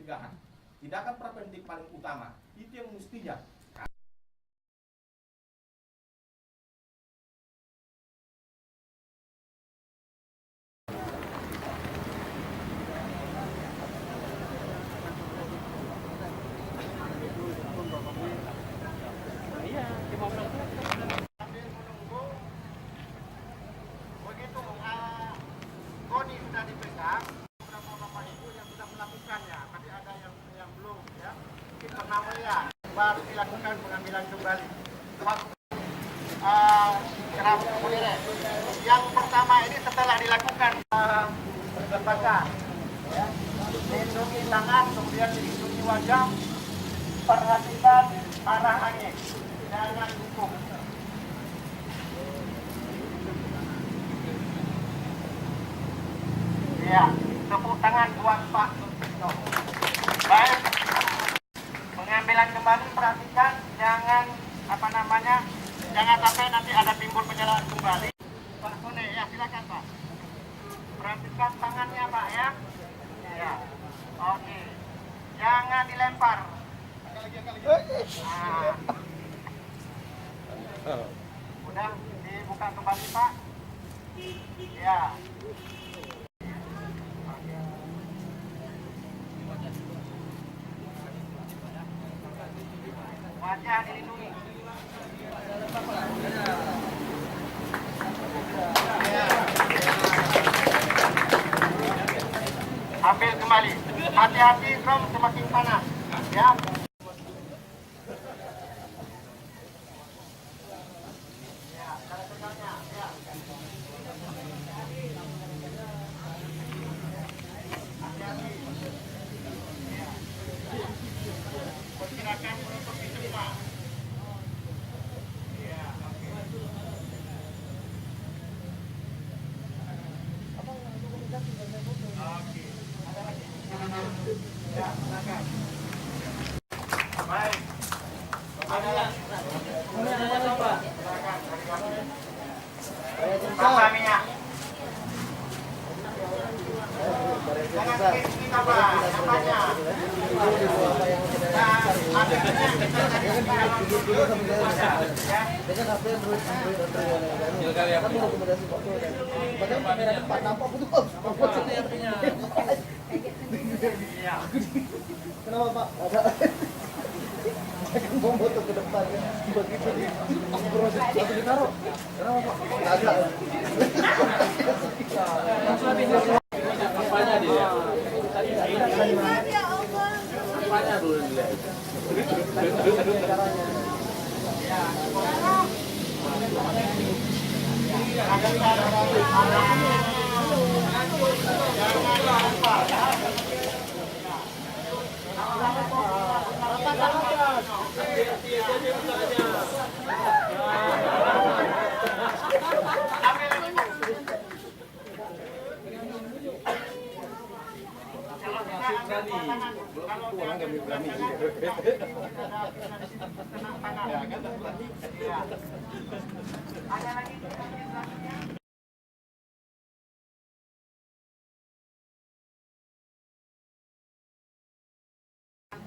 pencegahan. Tindakan preventif paling utama itu yang mestinya koni sudah dipegang, beberapa bapak ibu yang sudah melakukannya, tapi ada yang belum, ya. Mungkin pernah melihat, baru dilakukan pengambilan kembali. Yang pertama ini setelah dilakukan lembaga, ya, lindungi tangan, kemudian dilindungi wajah, perhatikan arah angin, jangan hukum. Ya, tepuk tangan buat Pak Sutrisno. Baik, pengambilan kembali perhatikan, jangan jangan sampai nanti ada timbul penyalahan kembali. Pak Sone, ya silakan Pak. Perhatikan tangannya Pak ya. Ya, oke. Jangan dilempar. Nah. Udah dibuka kembali Pak. Ya. Wajah dilindungi. Ambil kembali. Hati-hati drum semakin panas. Ya. Perkirakan menutup pintu Pak. Ya, oke. Oke. Ada lagi? Ya, silakan. Baik. Ada lagi? Silakan. Tambah minyak. Jangan sedikit tambah, tambahnya. Kenapa Pak? Ada akan memotong ke depan begitu di proses satu ditaruh. Kenapa Pak? Ada. Apanya dia? Apanya dulu dilihat.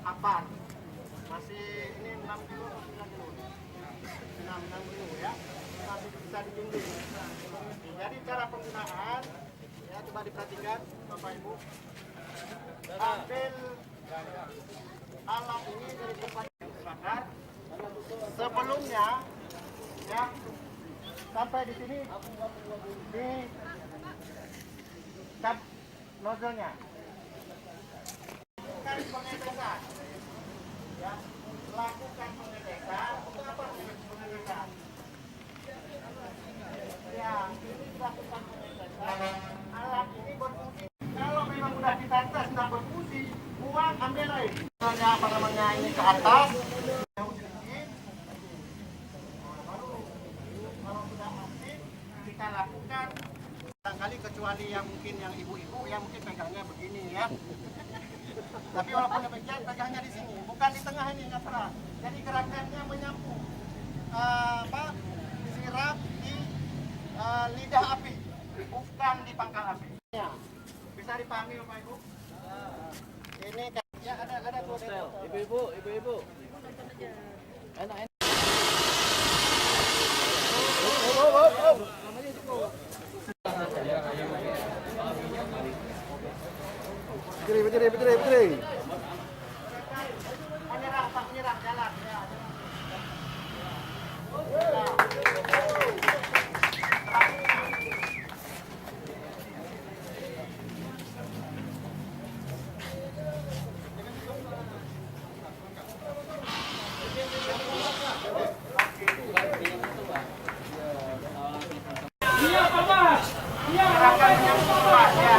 Apa? Masih ini 6 kilo atau 9 kilo? 6 kilo ya. Masih bisa dijunjung. Jadi cara penggunaan ya coba diperhatikan Bapak Ibu. Ambil alat ini dari tempat yang terbakar. Sebelumnya ya sampai di sini di cap nozzle-nya. Pengetesan ya, lakukan pengetesan. Untuk apa pengetesan? Ya, ini lakukan pengetesan. Alat ini berfungsi. Kalau memang sudah kita tes tidak berfungsi, buang, ambil air. Misalnya ini ke atas. Kalau sudah aktif, kita lakukan. Barangkali kecuali yang mungkin yang ibu-ibu yang mungkin pegangnya begini ya. Tapi walaupun demikian pegangnya di sini, bukan di tengah ini nggak pernah. Jadi gerakannya menyapu sirap di lidah api, bukan di pangkal api. Ya. Bisa dipahami Bapak Ibu? Ini ya, hostel. Ibu-ibu. Enak. Berdiri. Menyerah, jalan. Ya. Silakan yang kedua, ya.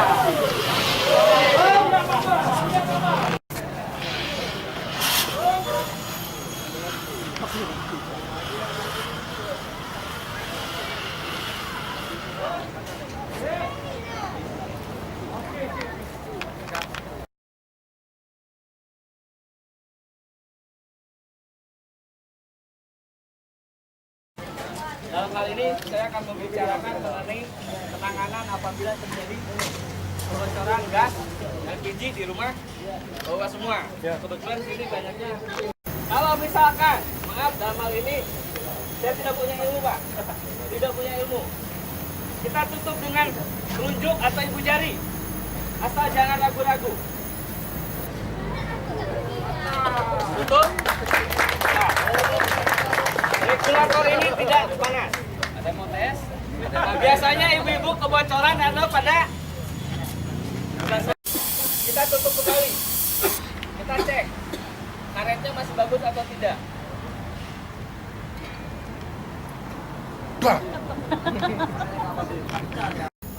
Dalam hal ini saya akan membicarakan mengenai penanganan apabila terjadi kebocoran gas LPG di rumah Bapak semua. Kebetulan sini banyaknya. Kalau misalkan, maaf dalam hal ini saya tidak punya ilmu Pak, tidak punya ilmu. Kita tutup dengan telunjuk atau ibu jari, asal jangan ragu-ragu. Tutup. Nah, regulator ini tidak panas. Ada yang mau tes? Nah, biasanya ibu-ibu kebocoran adalah pada kita tutup kembali. Kita cek karetnya masih bagus atau tidak.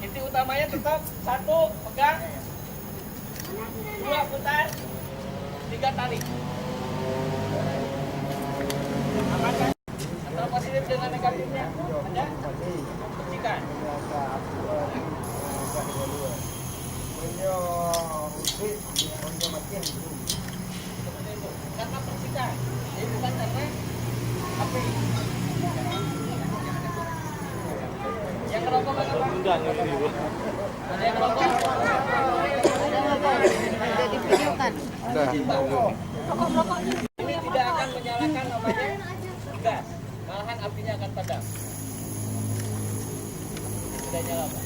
Inti utamanya tetap 1 pegang, 2 putar, 3 tarik. Aman kan? Antara positif dengan negatifnya ada? Percikan. Karena percikan, jadi bukan karena api. Yang ngerokok kan apa? Ada yang ngerokok? Ada di video kan? Ini tidak akan menyalakan namanya gas, malahan apinya akan padam. Tidak nyala Pak.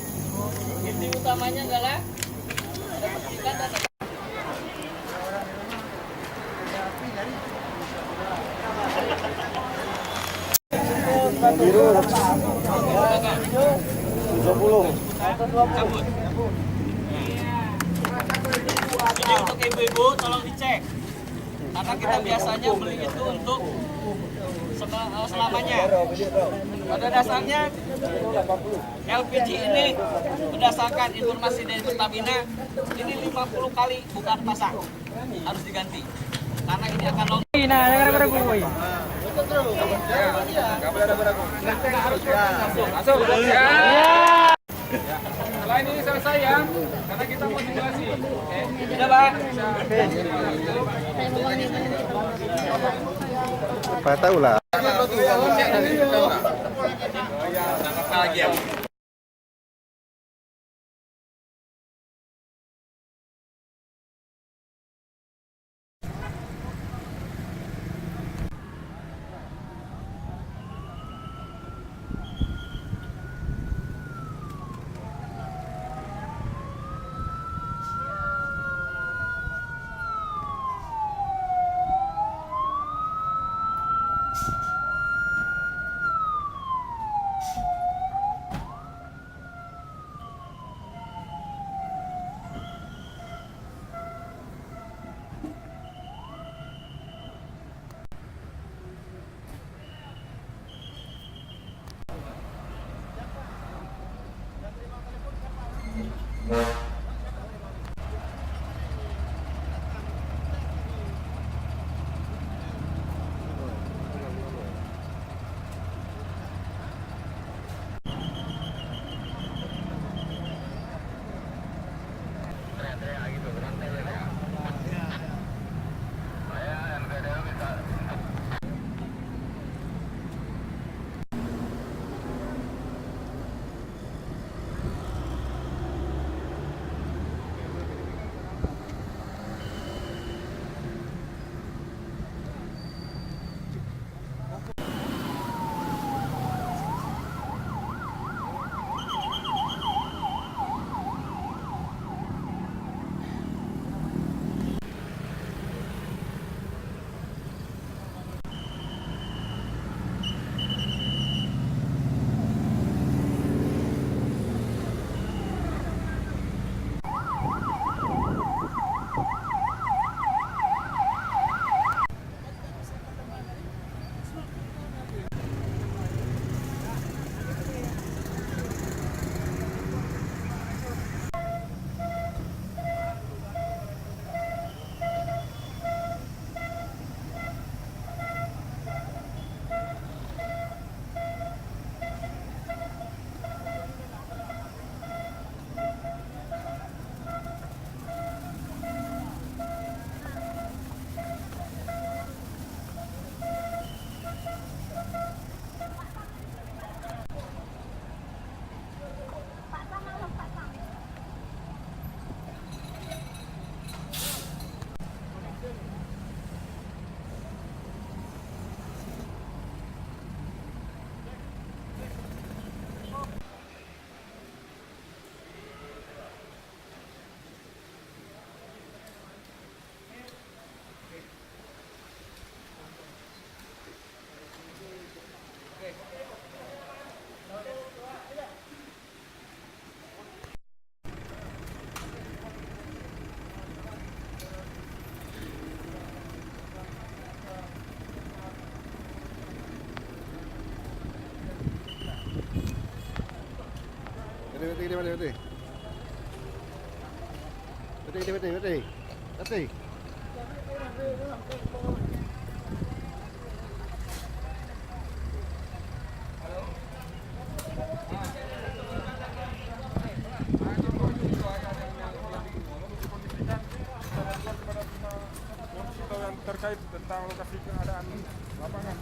Inti utamanya adalah ada percikan dan ada Biru. 20. cabut. Ini untuk ibu-ibu tolong dicek. Karena kita biasanya beli itu untuk selamanya. Pada dasarnya LPG ini berdasarkan informasi dari Pertamina ini 50 kali bukan pasang, harus diganti. Karena ini akan long. Setelah ini selesai ya, karena kita mau simulasi. Sudah Pak. Apa tahu lah. Lagi ya. Berhenti. yang terkait tentang lokasi keadaan lapangan.